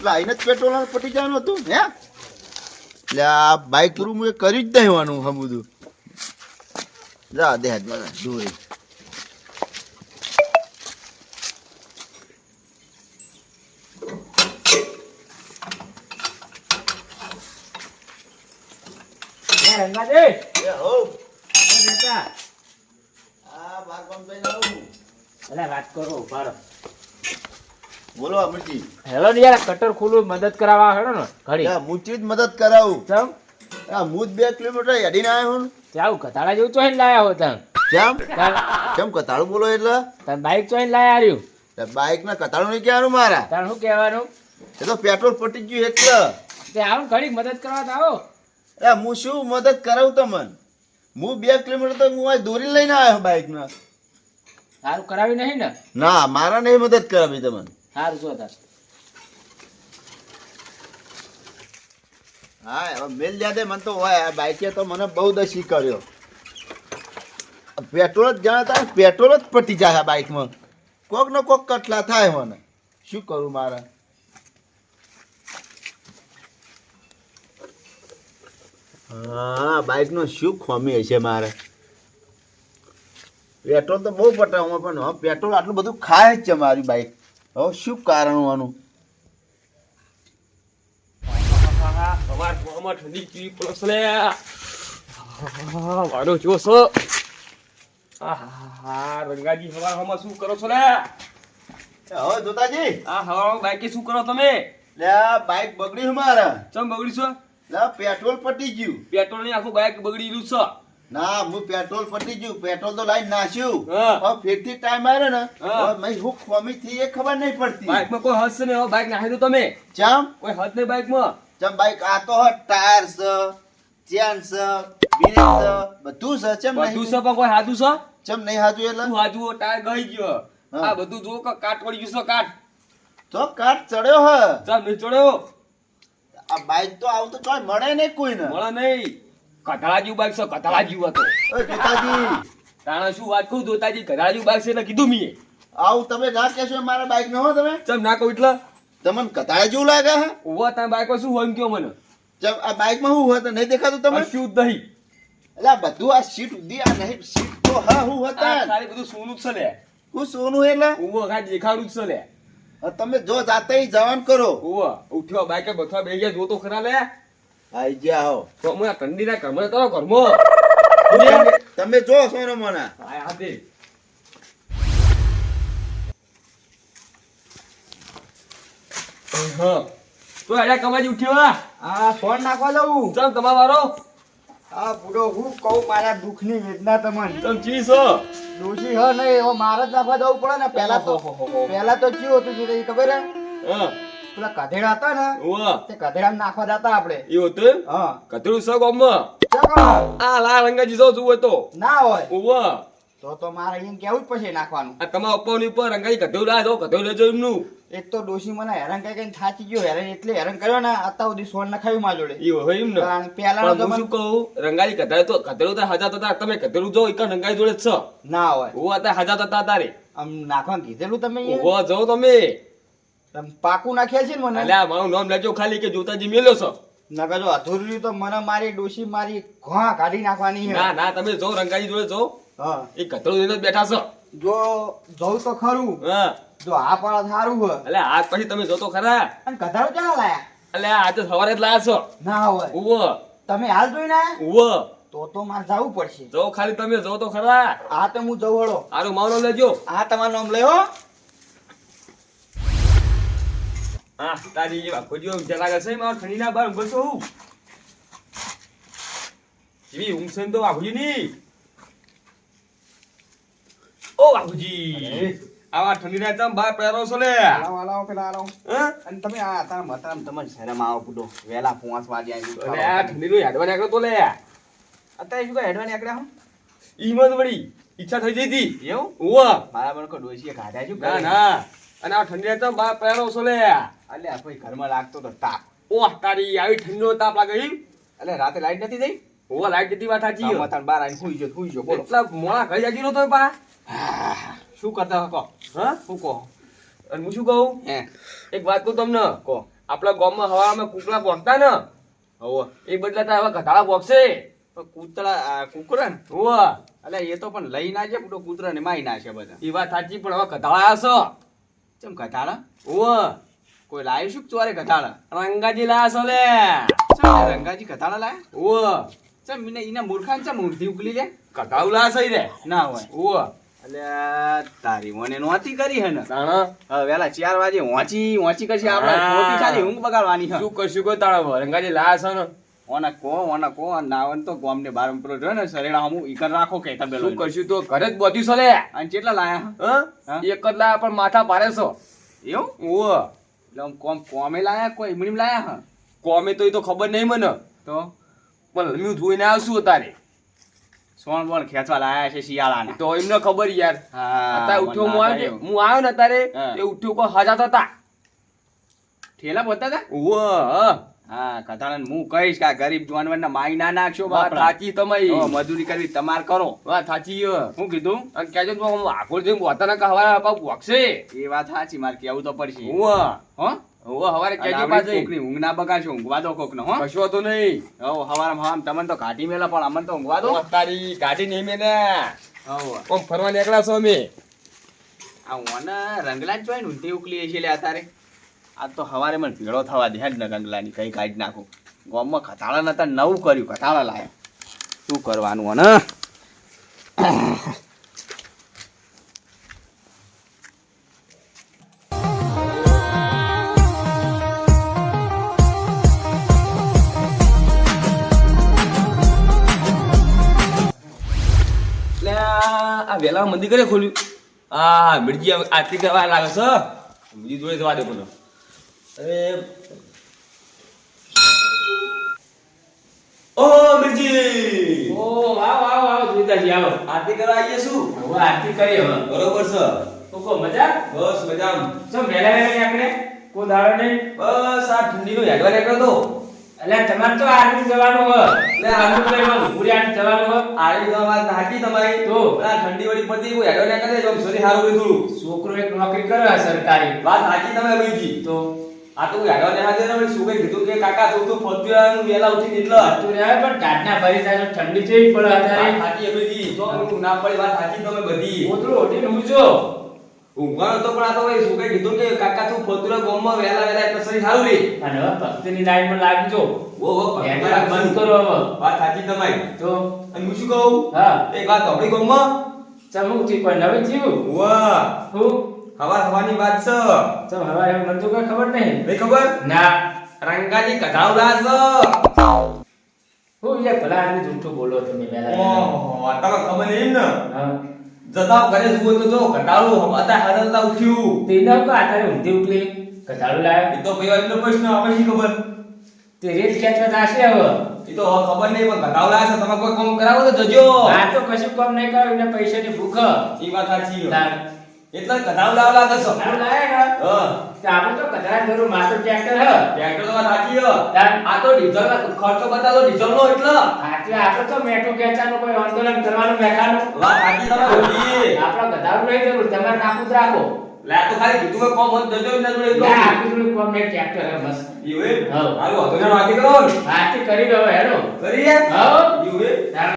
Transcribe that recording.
એટલે આઈને જ પેટ્રોલ પટી જવાનું હતું હે એટલે આ બાઇક પૂરું હું કરી જ દેવાનું હમ બધું જા દે હાથમાં દોરી રંગાજી એ હો બેટા આ બાર કામ જઈને આવું અલે વાત કરો બાર બોલો અમરજી હેલો ને યાર કટર ખુલ્લું મદદ કરાવવા હેડો ને ઘડી મુચી જ મદદ કરાવું ચમ આ મુજ 2 કિલોમીટર હેડીને આવ્યો હું જાવ કતાળા જેવું ચોઈન લાયા હો તમ કેમ કતાળું બોલો એટલે તમ બાઈક ચોઈન લાયા આર્યું બાઇક ના કતાળું નહીં કહેવાનું મારા તાર શું કહેવાનું એ તો પેટ્રોલ પટી ગયું એટલે તે આવો ને ઘડી મદદ કરવા તો આવો એ હું શું મદદ કરાવું તમને હું 2 કિલોમીટર તો હું આ દોરી લઈને આવ્યો બાઇક ના સારું કરાવી નહીં ને ના મારા નહીં મદદ કરાવી તમને સારું શું તાર હા હવે મેલ જાદે મને તો હોય આ બાઇકે તો મને બહુ દશી કર્યો પેટ્રોલ જ જાણતા પેટ્રોલ જ પટી જાય આ બાઇકમાં કોક ને કોક કટલા થાય મને શું કરું મારે હા બાઇકનો શું ખોમી હશે મારે પેટ્રોલ તો બહુ પટાવું પણ હવે પેટ્રોલ આટલું બધું ખાય જ છે મારી બાઇક હવે શું કારણ હોવાનું સવાર ગોમાં ઠંડી ચીવી પ્લસ લે વાડો જોશો આહા રંગાજી સવાર હમણાં શું કરો છો લે હવે જોતાજી આ હવા બાઈકે શું કરો તમે લે આ બાઇક બગડી મારા ચમ બગડી છો લે પેટ્રોલ પટી ગયું પેટ્રોલ ની આખું બાઈક બગડી ગયું છે ના હું પેટ્રોલ પટી ગયું પેટ્રોલ તો લાઈન નાખ્યું હા. હવે ફેરથી ટાઈમ આવ્યો ને હા. હવે મેં હું ખોમી થી એ ખબર નહીં પડતી બાઈક માં કોઈ હદ છે ને હવે બાઈક નાખી દો તમે ચમ કોઈ હદ નહીં બાઈક માં ચમ બાઈક આ તો હે ટાયર છે ચેન છે બ્રેક છે બધું છે ચમ બધું નહીં છે પણ કોઈ હાજુ છે ચમ નહીં હાજુ એટલે શું હાજુ ટાયર ગઈ ગયો હા. આ બધું જો કે કાટ પડી ગયું છે કાટ તો કાટ ચડ્યો હે ચમ નહીં ચડ્યો આ બાઈક તો આવું તો કોઈ મળે નહીં કોઈને મળે નહીં કથાળા જેવું બાઈક છે કથાળા જેવું હતો ઓય જોતાજી તાણા શું વાત કહું દોતાજી કથાળા જેવું બાઈક છે એટલે કીધું મીએ આવું તમે ના કહેશો મારા બાઈક ન હો તમે ચમ ના કહું એટલે તમને કતાળે જેવું લાગે હે ઉભો તારા બાઈક શું હોય એમ કયો મને ચમ આ બાઈકમાં શું હોય તો નહીં દેખાતું તમને કશું જ નહીં એટલે આ બધું આ સીટ ઉડી આ નહીં સીટ તો હા હું આ હતા ખાલી બધું સોનું જ છે લે હું સોનું એટલે ઉભો ખાલી દેખાડું જ છે લે હવે તમે જો જાતે જવાન કરો ઉભો ઉઠ્યો બાઈકે બથવા બેહી ગયા જો તો ખરા લે આઈ ગયા હો તો હું આ ઠંડીના ઘરમાં તારો ઘરમાં તમે જો સોનો મને આ હાથે હા તો આડા કમાજી ઉઠ્યો આ ફોન નાખવા જવું ચમ તમારો આ બુડો હું કહું મારા દુઃખની વેદના તમને ચમ ચી છો દોષી હ નહીં હવે મારે જ નાખવા જવું પડે ને પહેલા તો કેવું હતું જોડે ખબર હે હા પેલા કધેડા હતા ને ઉવા તે કધેડા નાખવા જતા આપણે એવું હતું હા કતરું છે ગામમાં ચકો આ લા રંગાજી જો જુઓ તો ના હોય ઉવા તો મારે અહીંયા કેવું જ પછી નાખવાનું આ તમારા પપ્પાની ઉપર રંગાજી કઢેવ લાજો કઢેવ લેજો એમનું એક તો ડોશી મને હેરાન કઈ કઈ થાચી ગયો હેરાન એટલે હેરાન કર્યો ને અત્યાર સુધી સોન નખાયું મારા જોડે ઈ હોય એમ ને કારણ પહેલા પણ તો હું શું કહું રંગાજી કઢાય તો કઢેવ તો હજાર હતા તમે કઢેવ જો એક રંગાજી જોડે જ છો ના હોય ઉવા હતા હજાર હતા તારે આમ નાખવાનું કીધેલું તમે અહીંયા? ઉવા જાઓ તમે તમે પાકું નાખ્યા છે ને મને અલ્યા મારું નામ લેજો ખાલી કે જોતાજી મેલ્યો છો નકર જો અધૂરી તો મને મારી ડોશી મારી ઘોડા કાઢી નાખવાની છે. ના ના તમે જો રંગાજી જોડે જો હા એ કઢેવ લઈને જ બેઠા છો જો જવું તો ખરું હા જો આ પાડો સારું હોય એટલે આજ પછી તમે જો તો ખરા અને કધાડો ક્યાં લાયા એટલે આજે સવારે જ લાયા છો ના હોય ઉવો તમે હાલ જોઈને આયા? ઉવો તો મારે જવું પડશે જો ખાલી તમે જો તો ખરા આ તો હું જવું હળો આરું મારું લેજો આ તમારું નામ લઈ હો હા તારી એ વાખોજીઓ ઊંચા લાગે છે મારો ઠંડીના બાર ઊંઘો છો હું એવી ઊંઘ છે ને તો વાઘુજી ની ઓ વાઘુજી આવા ઠંડીના ચમ બાર પહેરો છો લે હાલો પેલા હાલો હા અને તમે આ તારા મતામ તમને શરમ આવો પૂડો વેલા 5 વાગે અરે આ આવી ઠંડીનું હેડવા નીકળ્યો તો લે અત્યારે શું કઈ હેડવા નીકળ્યા હું ઈમન વળી ઈચ્છા થઈ જઈ હતી એવું ઉવા મારા મને કોઈ ડોશીએ ખાધા શું ના ના અને આ ઠંડીના ચમ બાર પહેરો છો લે અલ્યા કોઈ ઘરમાં લાગતો તો તાપ ઓહ તારી આવી ઠંડીનો તાપ લાગે એમ એટલે રાતે લાઈટ નથી જઈ ઓવા લાઈટ જતી વાત સાચી હો. મતાન બાર આવીને સુઈ જો બોલો એટલા મોડા ઘરે જાગી રહ્યો તો પા શું કરતા કહો હા શું કહો અને હું શું કહું હે એક વાત કહું તમને કહો આપણા ગામમાં હવામાં કૂકડા પોકતા ને હોવ એ બદલાતા હવે ગધાડા પોકશે કૂતરા ને હોવ અલ્યા એ તો પણ લઈ ના છે પૂરો કૂતરા ને મારી નાખે બધા એ વાત સાચી પણ હવે ગધાડા હશે ચમ કથાળા હોવ કોઈ લાવ્યું શું ચોરે કથાળા રંગાજી લાયા છો લે ચમ રંગાજી કથાળા લાયા હોવ ચમ એના મૂર્ખાને ચમ ઊંધી ઉગલી લે ગધાડું લાયા છે ઈ રે ના હોય હોવ અલ્યા તારી મને નોતી કરી હે ને તાણા હવે વેલા 4 વાગે વાંચી કરશે આપણે ખોટી ખાલી ઊંઘ બગાડવાની હે શું કરશું કો તારા રંગાજી લાયા છે ને ઓના કો નાવન તો ગોમને બારમપુરો જો ને સરેડા હમુ ઈકર રાખો કે તબેલો શું કરશું તો ઘરે જ બોધ્યું છે લે અને કેટલા લાયા હા હા? એક જ લાયા પણ માથા ભારે છો એવું હોવ એટલે આમ કોમે લાયા કોઈ ઈમણીમ લાયા હા કોમે તો એ તો ખબર નહીં મને તો પણ હું જોઈને આવશું તારે સોણ બોણ ખેંચવા લાયા છે શિયાળાના તો એમને ખબર યાર હા અત્યારે ઉઠ્યો હું આવ્યો ને તારે હા. એ ઉઠ્યો કોઈ હજાત હતા ઠેલા બોલતા હતા ઓહ હા કથાળાને હું કહીશ કે આ ગરીબ જવાનવરના માઈ ના નાખશો વાત બાપરા સાચી તમારી હવે મજૂરી કરવી તમાર કરો વાત સાચી હું કીધું અને કહેજો તો હું આખો જઈને બોતાના કહેવાય પાપ વોકશે એ વાત સાચી મારે કેવું તો પડશે ઓહ હો ઓહ હવારે અને કહેજો આવી પાછે કોકની ઊંઘ ના બગાડશો ઊંઘવા દો કોકનો હો કશો તો નહીં હવ હવારમાં તમને તો કાઢી મેલા પણ અમને તો ઊંઘવા દો તારી ગાડી નહીં મેને હવ કોમ ફરવા નીકળ્યા છો અમે આ ઓના રંગલા જ જોઈ ને ઊંધી ઉકલી છે લે અત્યારે આ તો હવારે મને ભેળો થવા દે ને રંગલાની કઈ કાઢી નાખું ગામમાં ખતાળા નતા નવું કર્યું ખતાળા લાયા શું કરવાનું અને એટલે આ વેલા મંદિર કરે ખોલ્યું આ મિરજી આરતી કરવા લાગે છે મિરજી જોડે જવા દે બોલો અરે ઓ મિરજી ઓ આવો જોઈતાજી આવો આરતી કરવા આવીએ શું હવે આરતી કરી હવે બરોબર છે તો કો મજા બસ મજામાં ચમ વેલા વેલા આપણે કો દાડો નહીં બસ આ ઠંડીનો હેડવા નીકળ્યો તો એટલે તમારે તો આર્મી જવાનું હ એટલે આર્મી જવાનું પૂરી આર્મી જવાનું હ આરી તો વાત હાકી તમારી તો આ ઠંડી વળી પતી કોઈ હેડવા નીકળે જો શરીર હારું હોય થોડું છોકરો એક નોકરી કરે સરકારી વાત હાકી તમે બીજી તો આ તો હેડવા ને હાજર ને શું કઈ કીધું કે કાકા તું ફોટ્યું વેલા ઉઠીને એટલે તું રે પણ ટાટના ભરી જાય તો ઠંડી જેવી પડે વાત અત્યારે હાકી બીજી તો હું ના પડી વાત હાકી તમે બધી ઓતરું ઓઢીને ઊંઘજો ઊંઘવાનો તો પણ આ તો ભાઈ શું કઈ કીધું કે કાકા તું ફોટ્યું ગોમમાં વેલા વેલા એટલે શરીર હારું રે અને હવે ભક્તિની લાઈનમાં લાગજો ઓ હેડવા બંધ કરો હવે વાત હાકી તમારી તો અને હું શું કહું હા એક વાત આપણી ગોમમાં ચમુક થી કોઈ નવી થયું વાહ હું હવાની વાત છે ચમ હવે મને તો કઈ ખબર નહીં નહીં ખબર ના રંગાજી કઢાવડા છે હું યાર ભલા આદમી જૂઠું બોલો તમે પહેલા ઓહો તમે ખબર નહીં ને હા જતા ઘરે જુઓ તો જો કટાળું હતા હરતા ઉઠ્યું તેના કો આતારે ઊંધી ઉકલી કટાળું લાયો એ તો ભાઈ એનો પ્રશ્ન આપણે શી ખબર તે રેત ખેંચવા જાશે હવે એ તો હવે ખબર નહીં પણ કટાવડા છે તમે કોઈ કામ કરાવો તો જજો આ તો કશું કામ નહીં કરો એને પૈસાની ભૂખ એ વાત સાચી છે. તાર એટલે કટાવડા લાગે છે કટાળું લાયા ને હા તો આપણે તો કચરા જરૂર માત્ર ટ્રેક્ટર હ ટ્રેક્ટર તો વાત સાચી છે તાર આ તો ડીઝલ ખર્ચો બતાવો ડીઝલ નો એટલે આટલે આપણે તો મેટો ખેંચાનું કોઈ આંદોલન કરવાનું મેખાનું વાત સાચી તમે બોલી આપણે ગધારું નહીં જરૂર તમારે નાખું જ રાખો લે આ તો ખાલી કીધું કે કોમ હોત જજો ને જોડે ના આખું થોડું કામ નહીં ટ્રેક્ટર હે બસ એવું એમ હા. હારું હતો ને વાત કરો ને આથી કરી દો હેડો કરીએ હા એવું એમ તાર